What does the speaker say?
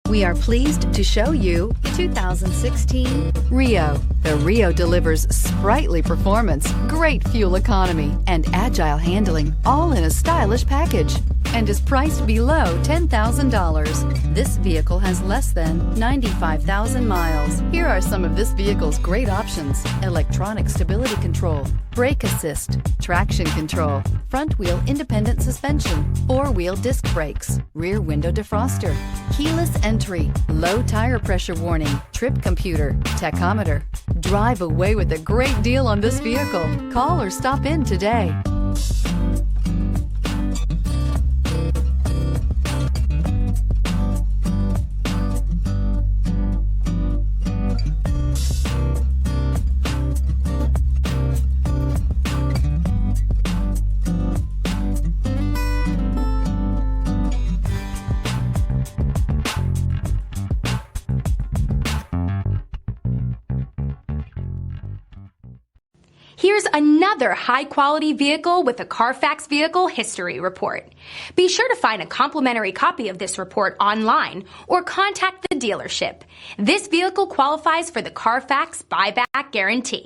We are pleased to show you the 2016 Rio. The Rio delivers sprightly performance, great fuel economy, and agile handling, all in a stylish package, and is priced below $10,000. This vehicle has less than 95,000 miles. Here are some of this vehicle's great options: electronic stability control, brake assist, traction control, front wheel independent suspension, four-wheel disc brakes, rear window defroster, keyless entry, low tire pressure warning, trip computer, tachometer. Drive away with a great deal on this vehicle. Call or stop in today. Here's another high-quality vehicle with a CARFAX Vehicle History Report. Be sure to find a complimentary copy of this report online or contact the dealership. This vehicle qualifies for the CARFAX Buyback Guarantee.